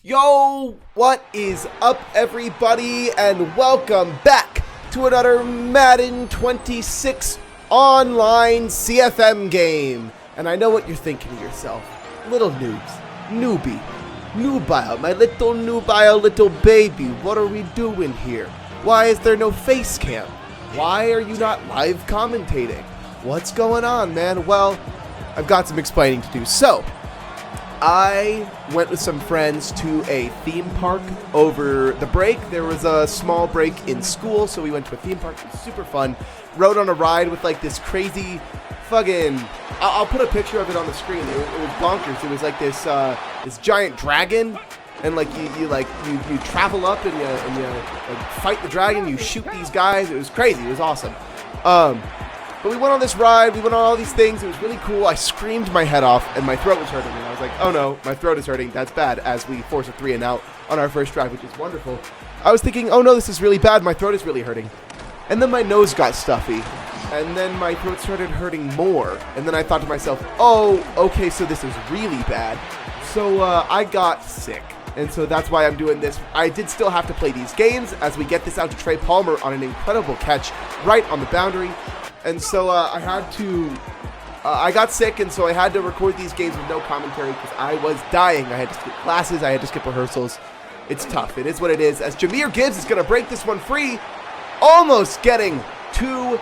Yo, what is up, everybody, and welcome back to another Madden 26 online CFM game. And I know what you're thinking to yourself. Little noobs, nubile, my little nubile little baby, what are we doing here? Why is there no face cam? Why are you not live commentating? What's going on, man? Well, I've got some explaining to do. So, I went with some friends to a theme park over the break. There was a small break in school, so we went to a theme park. It was super fun. Rode on a ride with like this crazy fucking... I'll put a picture of it on the screen. It was bonkers. It was like this this giant dragon, and like you travel up and you like fight the dragon. You shoot these guys. It was crazy. It was awesome. But we went on this ride, we went on all these things, it was really cool. I screamed my head off, and my throat was hurting, and I was like, oh no, my throat is hurting, that's bad, as we force a 3 and out on our first drive, which is wonderful. I was thinking, oh no, this is really bad, my throat is really hurting. And then my nose got stuffy, and then my throat started hurting more, and then I thought to myself, oh, okay, so this is really bad. So I got sick. And so that's why I'm doing this. I did still have to play these games as we get this out to Trey Palmer on an incredible catch right on the boundary. And so I had to, I got sick, and so I had to record these games with no commentary because I was dying. I had to skip classes, I had to skip rehearsals. It's tough, it is what it is. As Jahmyr Gibbs is going to break this one free, almost getting to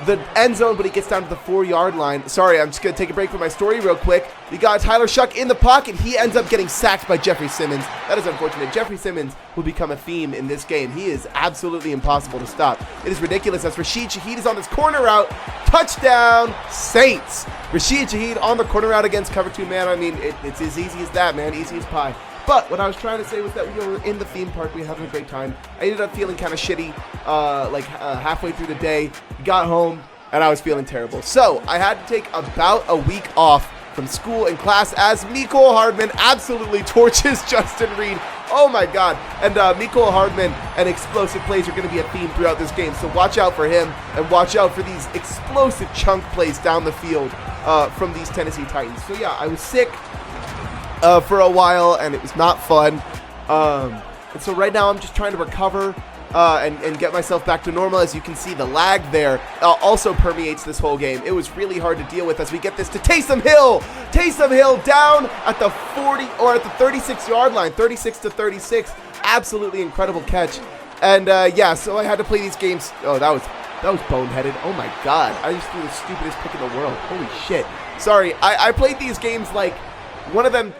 the end zone, but he gets down to the 4-yard line. Sorry, I'm just going to take a break from my story real quick. We got Tyler Shuck in the pocket. He ends up getting sacked by Jeffrey Simmons. That is unfortunate. Jeffrey Simmons will become a theme in this game. He is absolutely impossible to stop. It is ridiculous as Rashid Shaheed is on this corner route. Touchdown, Saints. Rashid Shaheed on the corner route against cover 2 man. I mean, it's as easy as that, man. Easy as pie. But what I was trying to say was that we were in the theme park. We were having a great time. I ended up feeling kind of shitty halfway through the day. Got home, and I was feeling terrible. So I had to take about a week off from school and class as Mecole Hardman absolutely torches Justin Reed. Oh my God. And Mecole Hardman and explosive plays are going to be a theme throughout this game. So watch out for him, and watch out for these explosive chunk plays down the field from these Tennessee Titans. So yeah, I was sick for a while, and it was not fun. And so right now I'm just trying to recover and get myself back to normal. As you can see, the lag there also permeates this whole game. It was really hard to deal with as we get this to Taysom Hill. Taysom Hill down at the 40 or at the 36-yard line, 36-36. Absolutely incredible catch. And yeah, so I had to play these games. Oh, that was boneheaded. Oh my God, I just threw the stupidest pick in the world. Holy shit. Sorry, I played these games like one of them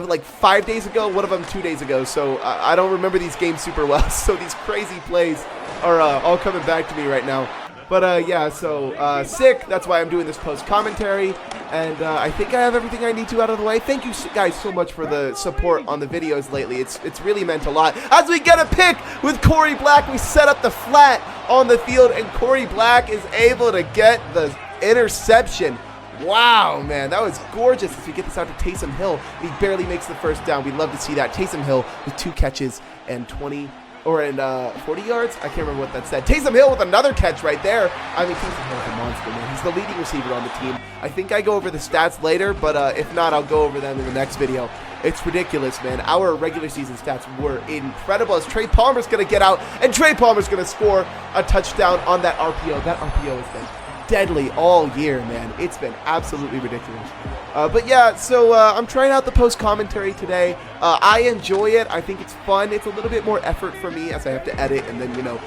like 5 days ago, one of them 2 days ago, so I don't remember these games super well, so these crazy plays are all coming back to me right now. But yeah, so sick, that's why I'm doing this post-commentary, and I think I have everything I need to out of the way. Thank you guys so much for the support on the videos lately. It's really meant a lot. As we get a pick with Corey Black, we set up the flat on the field, and Corey Black is able to get the interception. Wow, man, that was gorgeous as we get this out to Taysom Hill. He barely makes the first down. We'd love to see that. Taysom Hill with 2 catches and 40 yards. I can't remember what that said. Taysom Hill with another catch right there. I mean, Taysom Hill is a monster, man. He's the leading receiver on the team. I think I go over the stats later, but if not, I'll go over them in the next video. It's ridiculous, man. Our regular season stats were incredible as Trey Palmer's going to get out, and Trey Palmer's going to score a touchdown on that RPO. That RPO has been deadly all year, man. It's been absolutely ridiculous. But yeah, so I'm trying out the post commentary today. I enjoy it. I think it's fun. It's a little bit more effort for me as I have to edit and then, you know,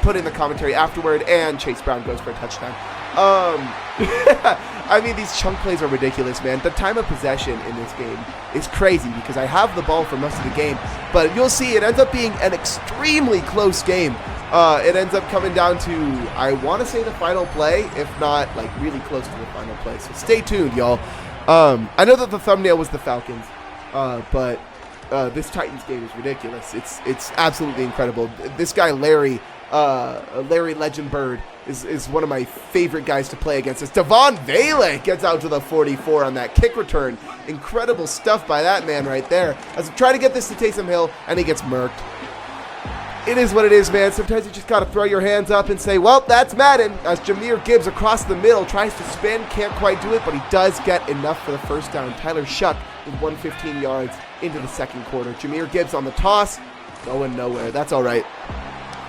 put in the commentary afterward, and Chase Brown goes for a touchdown. I mean, these chunk plays are ridiculous, man. The time of possession in this game is crazy because I have the ball for most of the game, but you'll see it ends up being an extremely close game. It ends up coming down to, I want to say, the final play, if not, like, really close to the final play. So stay tuned, y'all. I know that the thumbnail was the Falcons, but this Titans game is ridiculous. It's absolutely incredible. This guy, Larry Legend Bird, is one of my favorite guys to play against. It's Devon Vele gets out to the 44 on that kick return. Incredible stuff by that man right there. As I try to get this to Taysom Hill, and he gets murked. It is what it is, man. Sometimes you just got to throw your hands up and say, well, that's Madden. As Jahmyr Gibbs across the middle tries to spin, can't quite do it, but he does get enough for the first down. Tyler Shuck with 115 yards. into the second quarter. Jahmyr Gibbs on the toss, going nowhere. That's all right.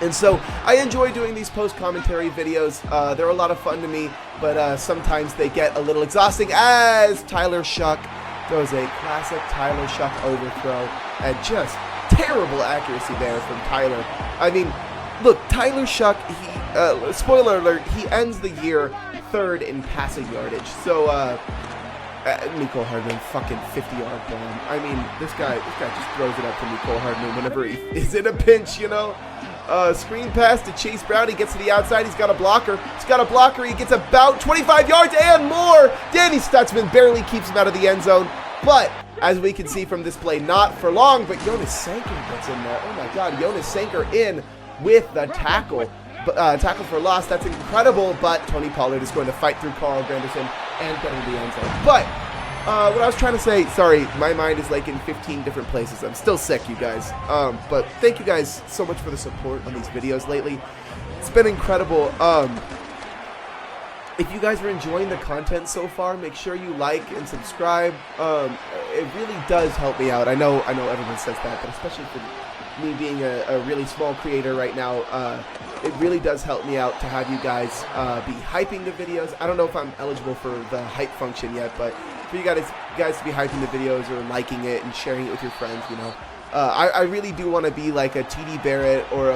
And so I enjoy doing these post-commentary videos. They're a lot of fun to me, but sometimes they get a little exhausting as Tyler Shuck throws a classic Tyler Shuck overthrow, and just terrible accuracy there from Tyler. I mean, look, Tyler Shuck, spoiler alert, he ends the year 3rd in passing yardage. So, Mecole Hardman, fucking 50-yard bomb. I mean, this guy just throws it up to Mecole Hardman whenever he is in a pinch, you know? Screen pass to Chase Brown. He gets to the outside. He's got a blocker. He gets about 25 yards and more. Danny Stutzman barely keeps him out of the end zone. But as we can see from this play, not for long, but Jonas Sanker gets in there. Oh my God, Jonas Sanker in with the tackle. Tackle for loss. That's incredible, but Tony Pollard is going to fight through Carl Granderson and get into the end zone. But what I was trying to say, sorry, my mind is like in 15 different places. I'm still sick, you guys. But thank you guys so much for the support on these videos lately. It's been incredible. If you guys are enjoying the content so far, make sure you like and subscribe. It really does help me out. I know everyone says that, but especially for me being a really small creator right now, it really does help me out to have you guys be hyping the videos. I don't know if I'm eligible for the hype function yet, but for you guys to be hyping the videos or liking it and sharing it with your friends, you know. I really do want to be like a TD Barrett or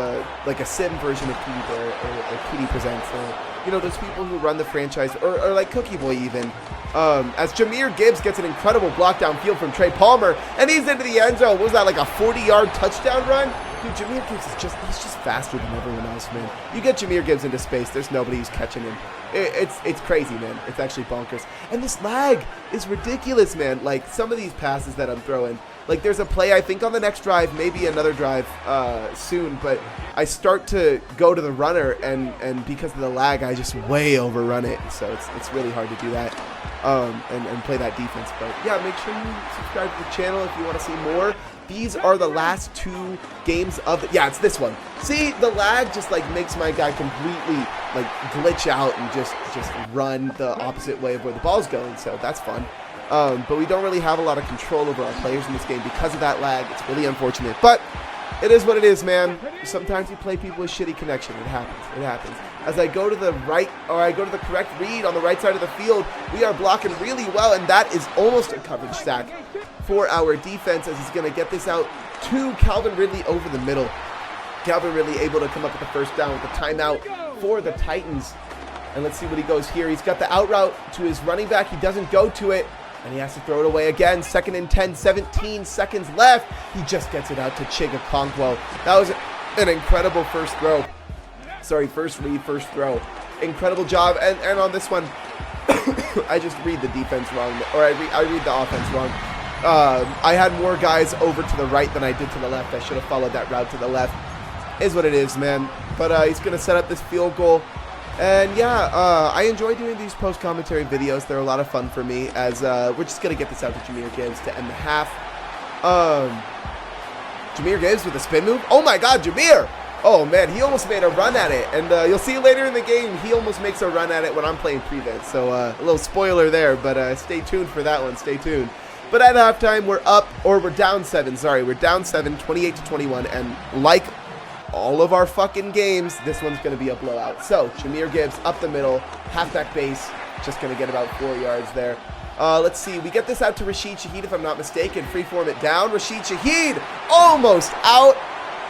like a sim version of TD Barrett or TD Presents, or, you know, those people who run the franchise, or like Cookie Boy even. As Jahmyr Gibbs gets an incredible block downfield from Trey Palmer, and he's into the end zone. What was that, like a 40-yard touchdown run? Dude, Jahmyr Gibbs is he's just faster than everyone else, man. You get Jahmyr Gibbs into space, there's nobody who's catching him. It's crazy, man. It's actually bonkers. And this lag is ridiculous, man. Like, some of these passes that I'm throwing, like, there's a play, I think, on the next drive, maybe another drive soon, but I start to go to the runner, and because of the lag, I just way overrun it. So it's really hard to do that and play that defense. But, yeah, make sure you subscribe to the channel if you want to see more. These are the last 2 games of the... Yeah, it's this one. See, the lag just, like, makes my guy completely, like, glitch out and just run the opposite way of where the ball's going, so that's fun. But we don't really have a lot of control over our players in this game because of that lag. It's really unfortunate, but it is what it is, man. Sometimes you play people with shitty connection. It happens. As I go to the right, or I go to the correct read on the right side of the field, we are blocking really well, and that is almost a coverage sack for our defense, as he's going to get this out to Calvin Ridley over the middle. Calvin Ridley able to come up with the first down with the timeout for the Titans. And let's see what he goes here. He's got the out route to his running back. He doesn't go to it, and he has to throw it away again. 2nd and 10, 17 seconds left. He just gets it out to Chigakonkwo. That was an incredible first throw. Sorry, first read, first throw. Incredible job. And on this one, I just read the defense wrong, or I read the offense wrong. I had more guys over to the right than I did to the left. I should have followed that route to the left. Is what it is, man. But he's going to set up this field goal. And yeah, I enjoy doing these post-commentary videos. They're a lot of fun for me, as we're just going to get this out to Jahmyr Gibbs to end the half. Jahmyr Gibbs with a spin move. Oh my God, Jahmyr! Oh man, he almost made a run at it. And you'll see later in the game, he almost makes a run at it when I'm playing prevent. So a little spoiler there, but stay tuned for that one. Stay tuned. But at halftime, we're down 7. Sorry, we're down 7, 28-21. And like all of our fucking games, this one's going to be a blowout. So, Jahmyr Gibbs up the middle, halfback base, just going to get about 4 yards there. Let's see, we get this out to Rashid Shaheed, if I'm not mistaken. Freeform it down. Rashid Shaheed almost out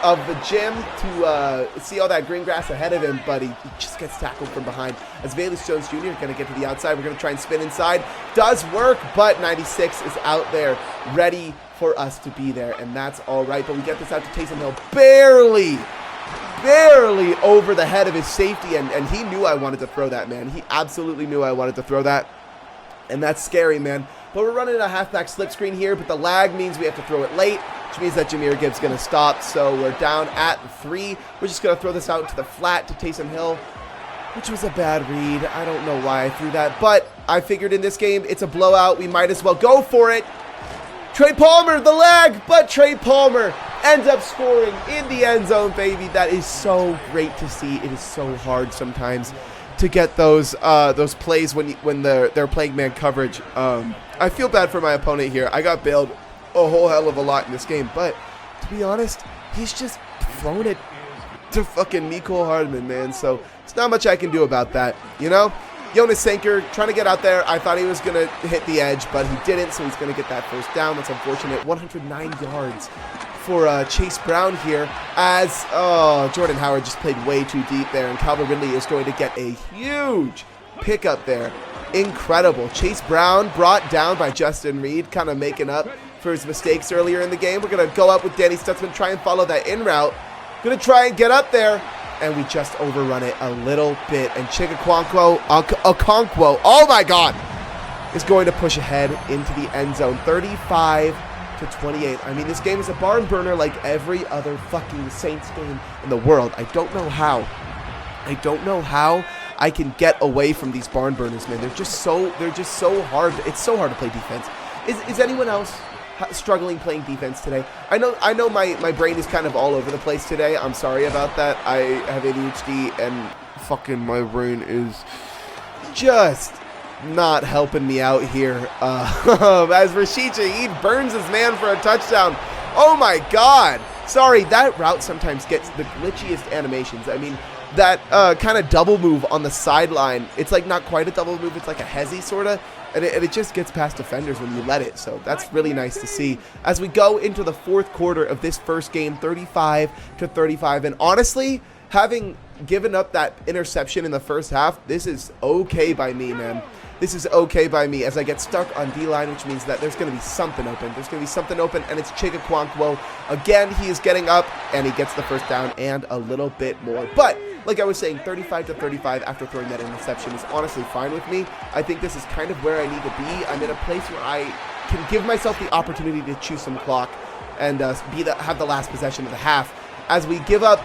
of the gym to see all that green grass ahead of him, but he just gets tackled from behind. As Velus Jones Jr. is going to get to the outside. We're going to try and spin inside. Does work, but 96 is out there, ready for us to be there, and that's all right. But we get this out to Taysom Hill, barely over the head of his safety, and he knew I wanted to throw that, man. He absolutely knew I wanted to throw that, and that's scary, man. But we're running a halfback slip screen here, but the lag means we have to throw it late, which means that Jahmyr Gibbs is going to stop. So we're down at 3. We're just going to throw this out to the flat to Taysom Hill, which was a bad read. I don't know why I threw that, but I figured in this game it's a blowout. We might as well go for it. Trey Palmer, the lag, but Trey Palmer ends up scoring in the end zone, baby. That is so great to see. It is so hard sometimes to get those plays when they're playing man coverage. I feel bad for my opponent here. I got bailed a whole hell of a lot in this game. But to be honest, he's just thrown it to fucking Mecole Hardman, man. So there's not much I can do about that, you know? Jonas Sanker trying to get out there. I thought he was going to hit the edge, but he didn't, so he's going to get that first down. That's unfortunate. 109 yards for Chase Brown here as Jordan Howard just played way too deep there, and Calvin Ridley is going to get a huge pickup there. Incredible. Chase Brown brought down by Justin Reed, kind of making up for his mistakes earlier in the game. We're going to go up with Danny Stutzman, try and follow that in route. Going to try and get up there, and we just overrun it a little bit. And Okonkwo, oh my God, is going to push ahead into the end zone, 35-28. I mean, this game is a barn burner like every other fucking Saints game in the world. I don't know how I can get away from these barn burners, man. They're just so hard. It's so hard to play defense. Is anyone else struggling playing defense today? I know my brain is kind of all over the place today. I'm sorry about that. I have ADHD and fucking my brain is just not helping me out here. As Rashid Shaheed burns his man for a touchdown. Oh my God. Sorry, that route sometimes gets the glitchiest animations. I mean, that kind of double move on the sideline, it's like not quite a double move, it's like a hezzy sort of, and it just gets past defenders when you let it. So that's really nice to see as we go into the fourth quarter of this first game, 35-35. And honestly, having given up that interception in the first half, this is okay by me, man. This is okay by me as I get stuck on D-line, which means that there's going to be something open. There's going to be something open, and it's Chig Okonkwo. Again, he is getting up, and he gets the first down and a little bit more. But like I was saying, 35-35 after throwing that interception is honestly fine with me. I think this is kind of where I need to be. I'm in a place where I can give myself the opportunity to chew some clock and have the last possession of the half as we give up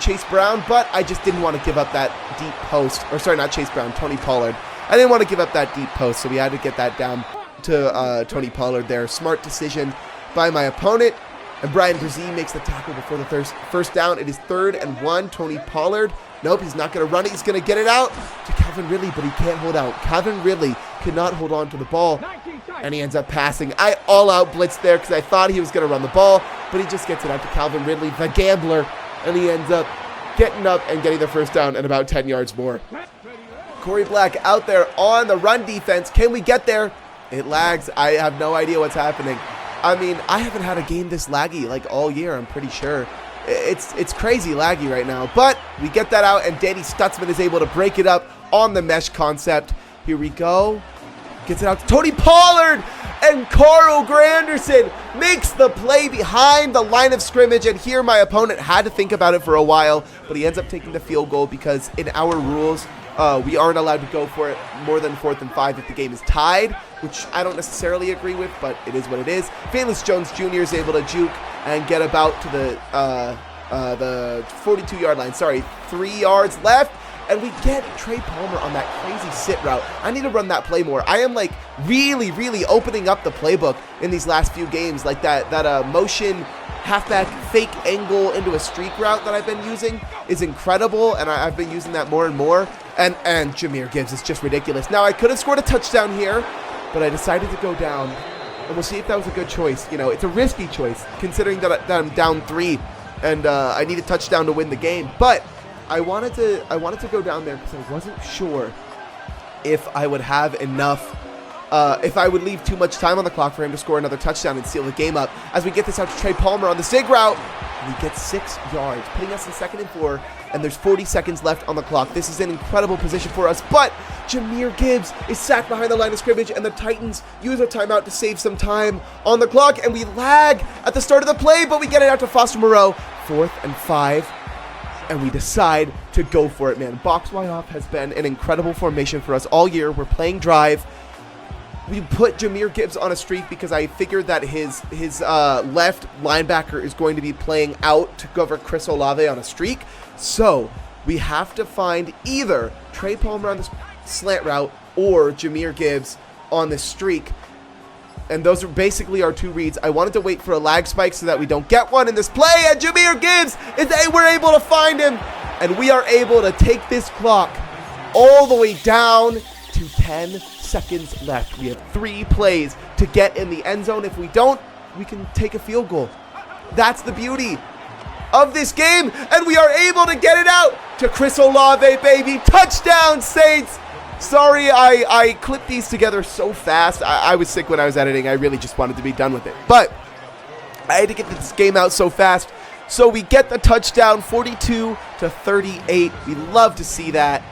Chase Brown, but I just didn't want to give up that deep post. Or sorry, not Chase Brown, Tony Pollard. I didn't want to give up that deep post, so we had to get that down to Tony Pollard there. Smart decision by my opponent. And Brian Brzee makes the tackle before the first down. It is 3rd and 1. Tony Pollard. Nope, he's not going to run it. He's going to get it out to Calvin Ridley, but he can't hold out. Calvin Ridley could not hold on to the ball, and he ends up passing. I all-out blitzed there because I thought he was going to run the ball, but he just gets it out to Calvin Ridley, the gambler, and he ends up getting up and getting the first down and about 10 yards more. Corey Black out there on the run defense. Can we get there? It lags. I have no idea what's happening. I mean, I haven't had a game this laggy like all year, I'm pretty sure. It's crazy laggy right now, but we get that out, and Danny Stutzman is able to break it up on the mesh concept. Here we go. Gets it out to Tony Pollard, and Carl Granderson makes the play behind the line of scrimmage, and here my opponent had to think about it for a while, but he ends up taking the field goal because in our rules, we aren't allowed to go for it more than 4th and 5 if the game is tied, which I don't necessarily agree with, but it is what it is. Valus Jones Jr. is able to juke and get about to the 42-yard line. Sorry, 3 yards left, and we get Trey Palmer on that crazy sit route. I need to run that play more. I am like really opening up the playbook in these last few games, like that motion halfback fake angle into a streak route that I've been using is incredible, and I've been using that more and more. And Jahmyr Gibbs is just ridiculous. Now, I could have scored a touchdown here, but I decided to go down, and we'll see if that was a good choice. You know, it's a risky choice, considering that I'm down 3, and I need a touchdown to win the game. But I wanted to go down there because I wasn't sure if I would have enough, if I would leave too much time on the clock for him to score another touchdown and seal the game up. As we get this out to Trey Palmer on the zig route, and he gets 6 yards, putting us in 2nd and 4, and there's 40 seconds left on the clock. This is an incredible position for us, but Jahmyr Gibbs is sacked behind the line of scrimmage, and the Titans use a timeout to save some time on the clock, and we lag at the start of the play, but we get it out to Foster Moreau, 4th and 5, and we decide to go for it, man. Box Y off has been an incredible formation for us all year. We're playing drive. We put Jahmyr Gibbs on a streak because I figured that his left linebacker is going to be playing out to cover Chris Olave on a streak. So we have to find either Trey Palmer on the slant route or Jahmyr Gibbs on the streak. And those are basically our 2 reads. I wanted to wait for a lag spike so that we don't get one in this play. And Jahmyr Gibbs, we're able to find him. And we are able to take this clock all the way down to 10 seconds left. We have 3 plays to get in the end zone. If we don't, take a field goal. That's the beauty of this game, and we are able to get it out to Chris Olave, baby. Touchdown, Saints. Sorry, I clipped these together so fast. I was sick when I was editing. I really just wanted to be done with it, but I had to get this game out so fast. So we get the touchdown, 42-38. We love to see that.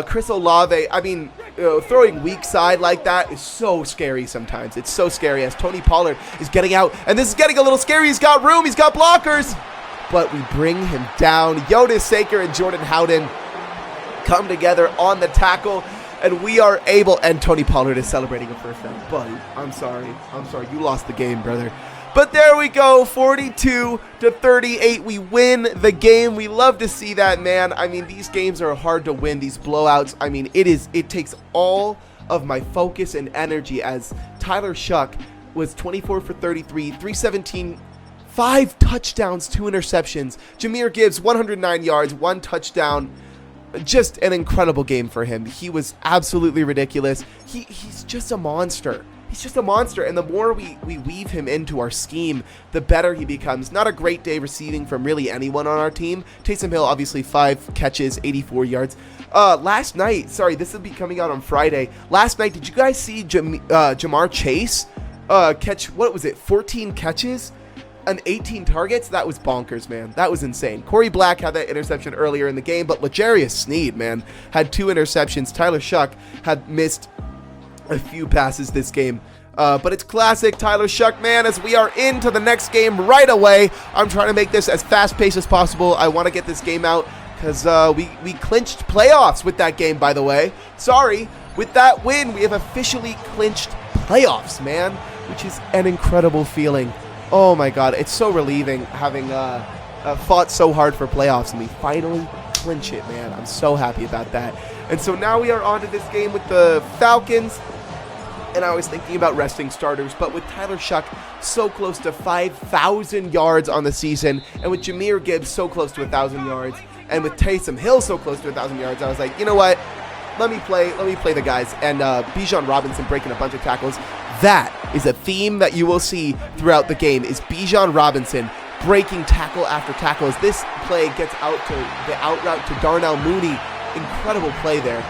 Chris Olave, I mean, throwing weak side like that is so scary sometimes. It's so scary as Tony Pollard is getting out, and this is getting a little scary. He's got room. He's got blockers. But we bring him down. Jonas Saker and Jordan Howden come together on the tackle, and we are able, and Tony Pollard is celebrating a first down. Buddy, I'm sorry. You lost the game, brother. But there we go, 42-38. We win the game. We love to see that, man. I mean, these games are hard to win, these blowouts. I mean, it takes all of my focus and energy, as Tyler Shuck was 24 for 33, 317, 5 touchdowns, 2 interceptions. Jahmyr Gibbs, 109 yards, 1 touchdown. Just an incredible game for him. He was absolutely ridiculous. He's just a monster. He's just a monster, and the more we weave him into our scheme, the better he becomes. Not a great day receiving from really anyone on our team. Taysom Hill, obviously, 5 catches, 84 yards. Last night, sorry, this will be coming out on Friday. Last night, did you guys see Jamar Chase catch, what was it, 14 catches? And 18 targets? That was bonkers, man. That was insane. Corey Black had that interception earlier in the game, but L'Jarius Sneed, man, had 2 interceptions. Tyler Shuck had missed a few passes this game. But it's classic Tyler Shuck, man, as we are into the next game right away. I'm trying to make this as fast-paced as possible. I want to get this game out because we clinched playoffs with that game, by the way. Sorry. With that win, we have officially clinched playoffs, man, which is an incredible feeling. Oh my God, it's so relieving having fought so hard for playoffs, and we finally clinch it, man. I'm so happy about that. And so now we are on to this game with the Falcons, and I was thinking about resting starters, but with Tyler Shuck so close to 5,000 yards on the season, and with Jahmyr Gibbs so close to 1,000 yards, and with Taysom Hill so close to 1,000 yards, I was like, you know what? Let me play the guys. And Bijan Robinson breaking a bunch of tackles. That is a theme that you will see throughout the game, is Bijan Robinson breaking tackle after tackle as this play gets out to the out route to Darnell Mooney. Incredible play there.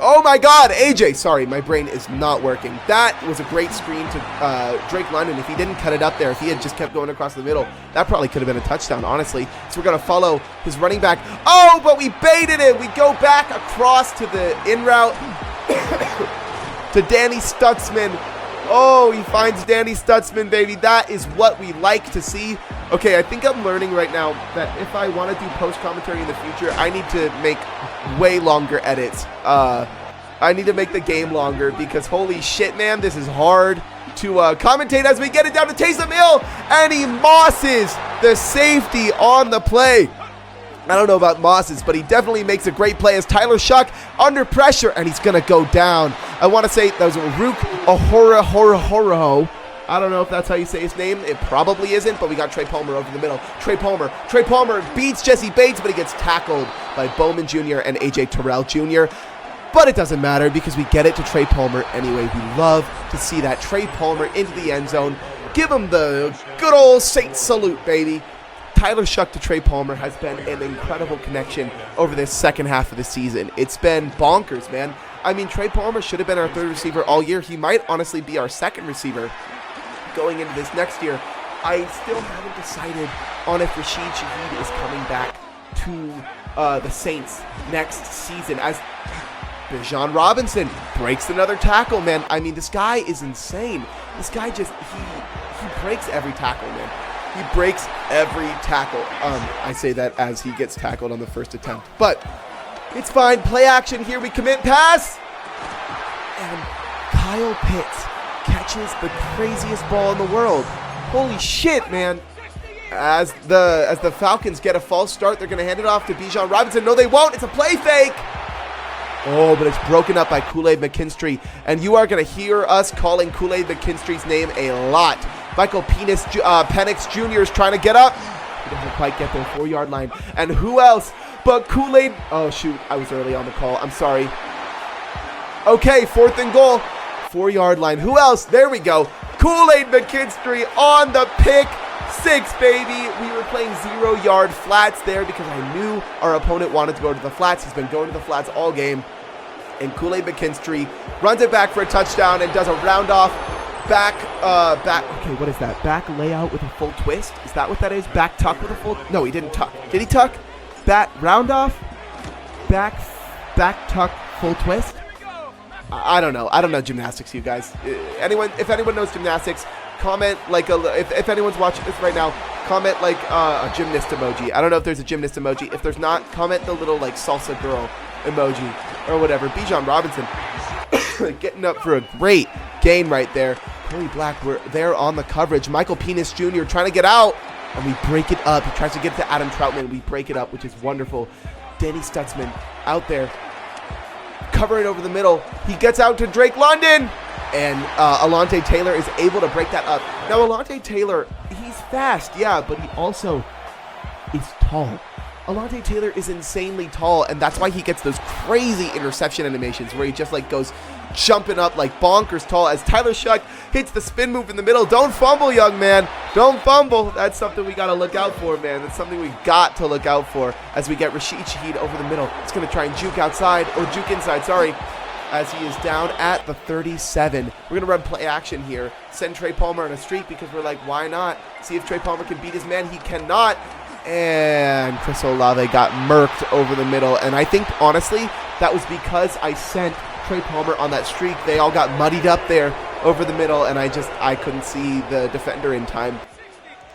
Oh my God, AJ, sorry, my brain is not working. That was a great screen to Drake London. If he didn't cut it up there, if he had just kept going across the middle, that probably could have been a touchdown, honestly. So we're going to follow his running back. Oh, but we baited it. We go back across to the in route to Danny Stutzman. Oh, he finds Danny Stutzman, baby. That is what we like to see. Okay, I think I'm learning right now that if I want to do post-commentary in the future, I need to make way longer edits. I need to make the game longer because holy shit, man, this is hard to commentate as we get it down to Taysom Hill, and he mosses the safety on the play. I don't know about Mosses, but he definitely makes a great play as Tyler Shuck under pressure, and he's going to go down. I want to say that was Rook Ahorahoro. I don't know if that's how you say his name. It probably isn't, but we got Trey Palmer over the middle. Trey Palmer beats Jesse Bates, but he gets tackled by Bowman Jr. and A.J. Terrell Jr., but it doesn't matter because we get it to Trey Palmer anyway. We love to see that. Trey Palmer into the end zone. Give him the good old Saints salute, baby. Tyler Shuck to Trey Palmer has been an incredible connection over this second half of the season. It's been bonkers, man. I mean, Trey Palmer should have been our third receiver all year. He might honestly be our second receiver going into this next year. I still haven't decided on if Rashid Shaheed is coming back to the Saints next season, as Bijan Robinson breaks another tackle, man. I mean, this guy is insane. This guy just, he breaks every tackle, man. He breaks every tackle. I say that as he gets tackled on the first attempt. But it's fine. Play action here. We commit pass. And Kyle Pitts catches the craziest ball in the world. Holy shit, man. As the Falcons get a false start, they're going to hand it off to Bijan Robinson. No, they won't. It's a play fake. Oh, but it's broken up by Kool-Aid McKinstry. And you are going to hear us calling Kool-Aid McKinstry's name a lot. Michael Penix Jr. is trying to get up. He doesn't quite get their 4-yard line. And who else but Kool-Aid? Oh, shoot. I was early on the call. I'm sorry. Okay, 4th and goal. 4-yard line. Who else? There we go. Kool-Aid McKinstry on the pick 6, baby. We were playing 0-yard flats there because I knew our opponent wanted to go to the flats. He's been going to the flats all game. And Kool-Aid McKinstry runs it back for a touchdown and does a round off back, okay, what is that? Back layout with a full twist? Is that what that is? Back tuck with a full, no, he didn't tuck. Did he tuck? Back, round off, back tuck, full twist? I don't know. I don't know gymnastics, you guys. If anyone knows gymnastics, comment like if anyone's watching this right now, comment like a gymnast emoji. I don't know if there's a gymnast emoji. If there's not, comment the little like salsa girl emoji or whatever. Bijan Robinson getting up for a great gain right there. Curly Black, we're there on the coverage. Michael Penis Jr. trying to get out, and we break it up. He tries to get to Adam Troutman. We break it up, which is wonderful. Danny Stutzman out there covering over the middle. He gets out to Drake London, and Alontae Taylor is able to break that up. Now, Alontae Taylor, he's fast, yeah, but he also is tall. Alontae Taylor is insanely tall, and that's why he gets those crazy interception animations where he just like goes jumping up like bonkers tall as Tyler Shuck hits the spin move in the middle. Don't fumble, young man. Don't fumble. That's something we got to look out for, man. That's something we got to look out for as we get Rashid Shaheed over the middle. He's going to try and juke outside, or juke inside, sorry, as he is down at the 37. We're going to run play action here. Send Trey Palmer on a streak because we're like, why not? See if Trey Palmer can beat his man. He cannot. And Chris Olave got murked over the middle. And I think, honestly, that was because I sent Trey Palmer on that streak. They all got muddied up there over the middle, and I couldn't see the defender in time.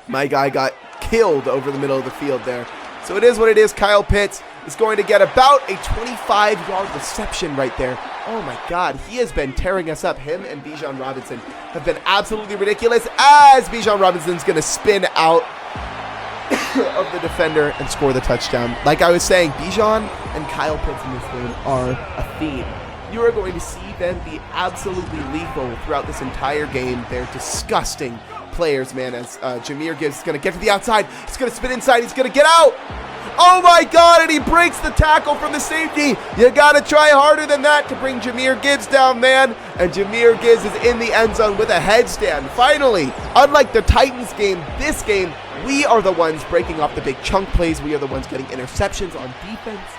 My guy got killed over the middle of the field there. So it is what it is. Kyle Pitts is going to get about a 25-yard reception right there. Oh my God, he has been tearing us up. Him and Bijan Robinson have been absolutely ridiculous as Bijan Robinson's going to spin out of the defender and score the touchdown. Like I was saying, Bijan and Kyle Pitts in this game are a theme. You are going to see them be absolutely lethal throughout this entire game. They're disgusting players, man, as Jahmyr Gibbs is going to get to the outside. He's going to spin inside. He's going to get out. Oh, my God, and he breaks the tackle from the safety. You got to try harder than that to bring Jahmyr Gibbs down, man. And Jahmyr Gibbs is in the end zone with a headstand. Finally, unlike the Titans game, this game, we are the ones breaking off the big chunk plays. We are the ones getting interceptions on defense.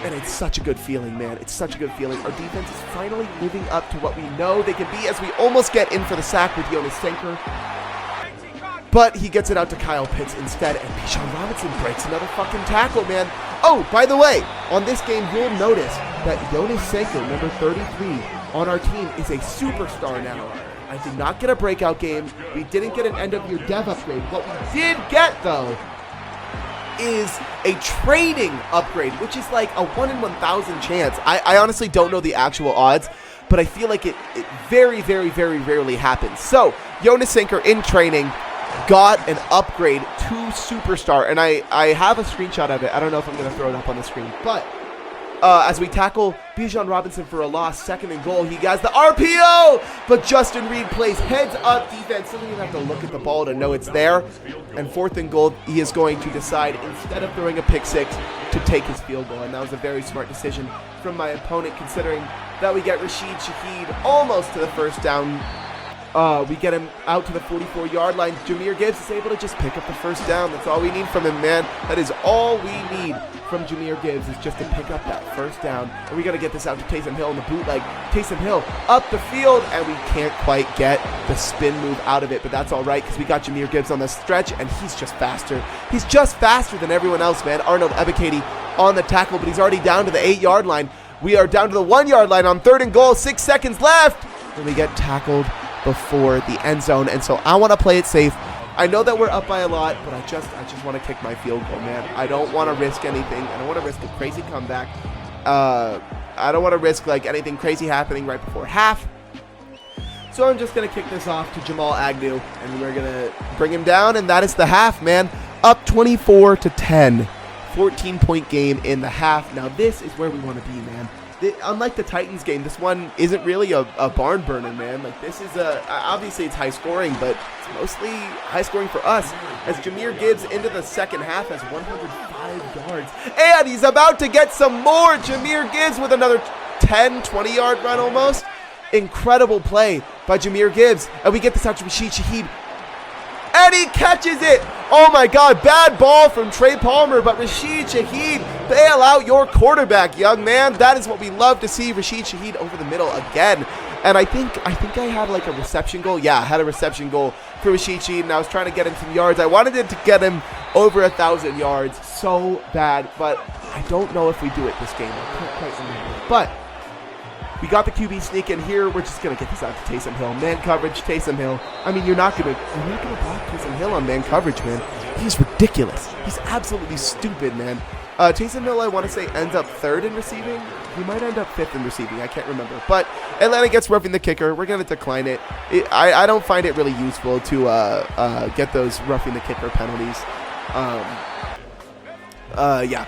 And it's such a good feeling, man. It's such a good feeling. Our defense is finally living up to what we know they can be as we almost get in for the sack with Jonas Senker. But he gets it out to Kyle Pitts instead, and Bijan Robinson breaks another fucking tackle, man. Oh, by the way, on this game, you'll notice that Jonas Senker, number 33, on our team is a superstar now. I did not get a breakout game. We didn't get an end-of-year dev upgrade. What we did get, though, is a trading upgrade, which is like a 1 in 1,000 chance. I honestly don't know the actual odds, but I feel like it very, very, very rarely happens. So, Jonas Senker in training got an upgrade to superstar, and I have a screenshot of it. I don't know if I'm going to throw it up on the screen, but as we tackle Bijan Robinson for a loss, 2nd and goal, he has the RPO, but Justin Reed plays heads up defense, doesn't even have to look at the ball to know it's there, and 4th and goal, he is going to decide, instead of throwing a pick 6, to take his field goal, and that was a very smart decision from my opponent, considering that we get Rashid Shaheed almost to the first down. We get him out to the 44-yard line. Jahmyr Gibbs is able to just pick up the first down. That's all we need from him, man. That is all we need from Jahmyr Gibbs is just to pick up that first down. And we got to get this out to Taysom Hill in the bootleg. Taysom Hill up the field, and we can't quite get the spin move out of it. But that's all right because we got Jahmyr Gibbs on the stretch, and he's just faster. He's just faster than everyone else, man. Arnold Ebiketie on the tackle, but he's already down to the 8-yard line. We are down to the 1-yard line on 3rd and goal. 6 seconds left. And we get tackled before the end zone, and so I want to play it safe. I know that we're up by a lot, but I just want to kick my field goal, man. I don't want to risk anything. I don't want to risk a crazy comeback. I don't want to risk like anything crazy happening right before half. So I'm just going to kick this off to Jamal Agnew, and we're going to bring him down, and that is the half, man. Up 24-10. 14-point game in the half. Now this is where we want to be, man. Unlike the Titans game, this one isn't really a barn burner, man. Like, this is obviously it's high scoring, but it's mostly high scoring for us. As Jahmyr Gibbs into the second half has 105 yards. And he's about to get some more. Jahmyr Gibbs with another 10, 20-yard run almost. Incredible play by Jahmyr Gibbs. And we get this out to Rashid Shaheed. And he catches it. Oh my God, bad ball from Trey Palmer, but Rashid Shaheed, bail out your quarterback, young man. That is what we love to see. Rashid Shaheed over the middle again. And I think I had like a reception goal. Yeah, I had a reception goal for Rashid Shaheed, and I was trying to get him some yards. I wanted it to get him over 1,000 yards so bad, but I don't know if we do it this game. I can't quite remember. But we got the QB sneak in here. We're just gonna get this out to Taysom Hill. Man coverage, Taysom Hill. I mean, you're not gonna block Taysom Hill on man coverage, man. He's ridiculous. He's absolutely stupid, man. Taysom Hill, I want to say, ends up 3rd in receiving. He might end up 5th in receiving. I can't remember. But Atlanta gets roughing the kicker. We're gonna decline it. I don't find it really useful to get those roughing the kicker penalties. Yeah.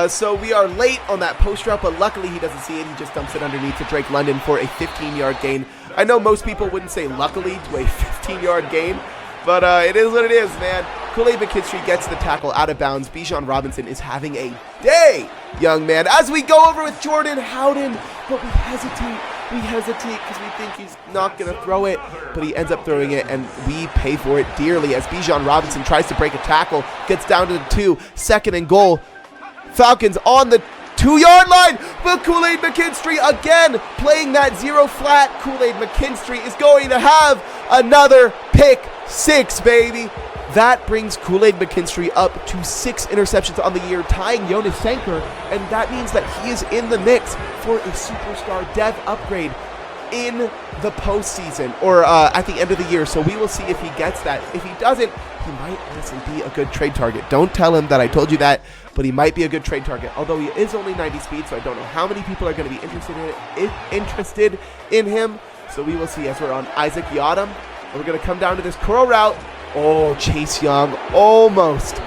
So we are late on that post route, but luckily he doesn't see it. He just dumps it underneath to Drake London for a 15-yard gain. I know most people wouldn't say luckily to a 15-yard gain, but it is what it is, man. Kool-Aid McKinstry gets the tackle out of bounds. Bijan Robinson is having a day, young man. As we go over with Jordan Howden, but we hesitate. We hesitate because we think he's not going to throw it, but he ends up throwing it, and we pay for it dearly as Bijan Robinson tries to break a tackle, gets down to the 2, 2nd and goal. Falcons on the 2-yard line, but Kool-Aid McKinstry again playing that 0 flat. Kool-Aid McKinstry is going to have another pick 6, baby. That brings Kool-Aid McKinstry up to 6 interceptions on the year, tying Jonas Sanker, and that means that he is in the mix for a superstar dev upgrade in the postseason, or at the end of the year. So we will see if he gets that. If he doesn't, he might honestly be a good trade target. Don't tell him that I told you that, but he might be a good trade target. Although he is only 90 speed, so I don't know how many people are going to be interested in him. So we will see as we're on Isaac Yadam. And we're going to come down to this curl route. Oh, Chase Young, almost.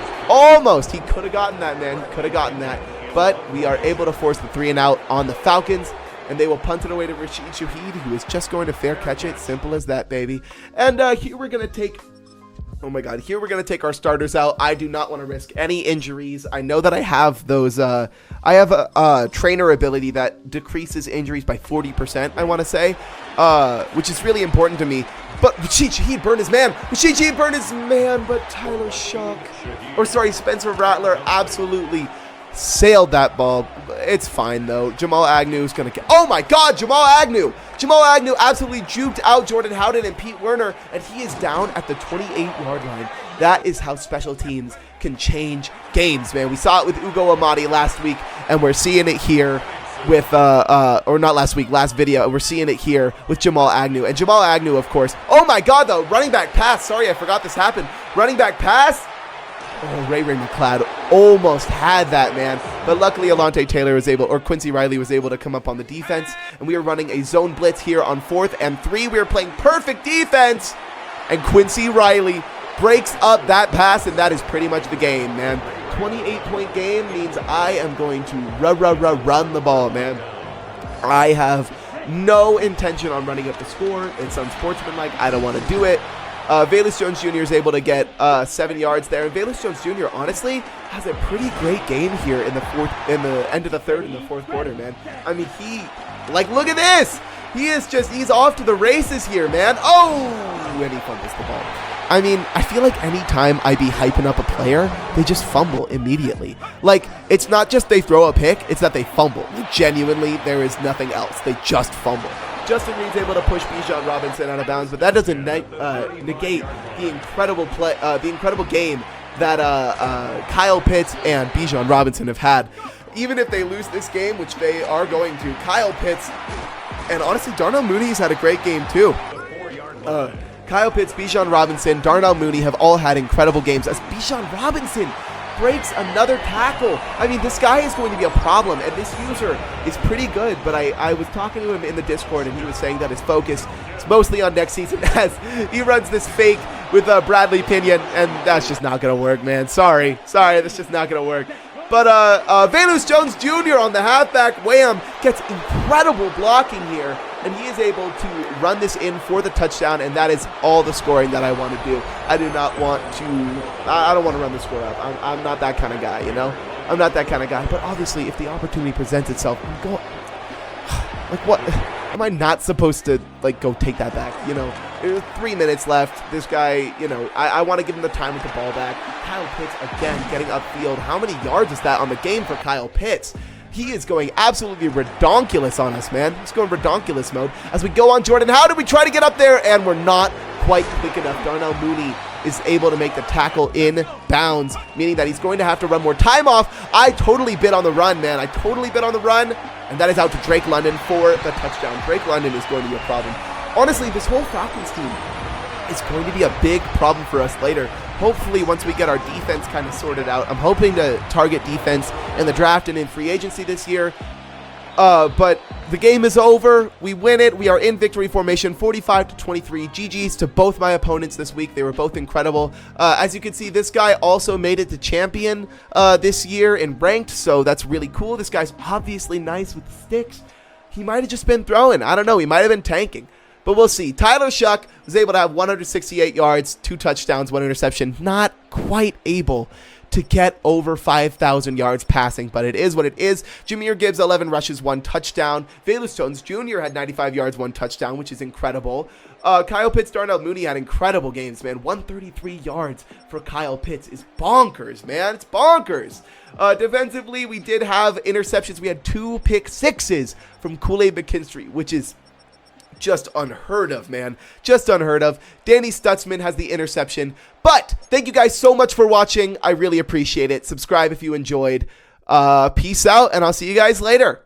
He could have gotten that, man. Could have gotten that. But we are able to force the 3 and out on the Falcons. And they will punt it away to Rashid Shaheed, who is just going to fair catch it. Simple as that, baby. And here we're going to take... Oh my God, here we're going to take our starters out. I do not want to risk any injuries. I know that I have those, I have a trainer ability that decreases injuries by 40%, I want to say, which is really important to me. But Rashid Shaheed burned his man. Rashid Shaheed burned his man, but Tyler Spencer Rattler absolutely sailed that ball. It's fine, though. Jamal Agnew is going to get... Oh my God, Jamal Agnew absolutely juked out Jordan Howden and Pete Werner, and he is down at the 28-yard line. That is how special teams can change games, man. We saw it with Ugo Amadi last week, and we're seeing it here with, or not last week, last video, we're seeing it here with Jamal Agnew. And Jamal Agnew, of course. Oh my God, though, running back pass. Sorry, I forgot this happened. Running back pass. Oh, Ray McLeod almost had that, man. But luckily, Alontae Taylor was able, or Quincy Riley was able to come up on the defense. And we are running a zone blitz here on 4th and 3. We are playing perfect defense. And Quincy Riley breaks up that pass, and that is pretty much the game, man. 28-point game means I am going to run the ball, man. I have no intention on running up the score. It's unsportsmanlike. I don't want to do it. Velus Jones Jr. is able to get 7 yards there. And Velus Jones Jr. honestly has a pretty great game here in the end of the 3rd and the 4th quarter, man. I mean, look at this. He's off to the races here, man. Oh, and he fumbles the ball. I mean, I feel like anytime I be hyping up a player, they just fumble immediately. Like, it's not just they throw a pick, it's that they fumble. Genuinely, there is nothing else. They just fumble. Justin Reed's able to push Bijan Robinson out of bounds, but that doesn't negate the incredible game that Kyle Pitts and Bijan Robinson have had. Even if they lose this game, which they are going to, Kyle Pitts and honestly Darnell Mooney's had a great game too. Kyle Pitts, Bijan Robinson, Darnell Mooney have all had incredible games as Bijan Robinson breaks another tackle. I mean, this guy is going to be a problem, and this user is pretty good, but I was talking to him in the Discord, and he was saying that his focus is mostly on next season as he runs this fake with Bradley Pinion, and that's just not going to work, man. Sorry, that's just not going to work. But Velus Jones Jr. on the halfback wham gets incredible blocking here, and he is able to run this in for the touchdown, and that is all the scoring that I want to do. I don't want to run the score up. I'm not that kind of guy, you know? I'm not that kind of guy. But obviously, if the opportunity presents itself, I'm going... Like, what? am I not supposed to, like, go take that back? You know, there's 3 minutes left. This guy, you know, I want to give him the time with the ball back. Kyle Pitts, again, getting upfield. How many yards is that on the game for Kyle Pitts? He is going absolutely redonkulous on us, man. He's going redonkulous mode. As we go on Jordan, how did we try to get up there? And we're not quite quick enough. Darnell Mooney is able to make the tackle in bounds, meaning that he's going to have to run more time off. I totally bid on the run, man. I totally bid on the run. And that is out to Drake London for the touchdown. Drake London is going to be a problem. Honestly, this whole Falcons team is going to be a big problem for us later. Hopefully, once we get our defense kind of sorted out, I'm hoping to target defense in the draft and in free agency this year. But the game is over. We win it. We are in victory formation, 45-23. GG's to both my opponents this week. They were both incredible. As you can see, this guy also made it to champion this year in ranked, so that's really cool. This guy's obviously nice with the sticks. He might have just been throwing. I don't know. He might have been tanking. But we'll see. Tyler Shuck was able to have 168 yards, 2 touchdowns, 1 interception. Not quite able to get over 5,000 yards passing, but it is what it is. Jahmyr Gibbs, 11 rushes, 1 touchdown. Velus Jones Jr. had 95 yards, 1 touchdown, which is incredible. Kyle Pitts, Darnell Mooney had incredible games, man. 133 yards for Kyle Pitts is bonkers, man. It's bonkers. Defensively, we did have interceptions. We had 2 pick sixes from Kool-Aid McKinstry, which is just unheard of, man. Just unheard of. Danny Stutzman has the interception. But thank you guys so much for watching. I really appreciate it. Subscribe if you enjoyed. Peace out, and I'll see you guys later.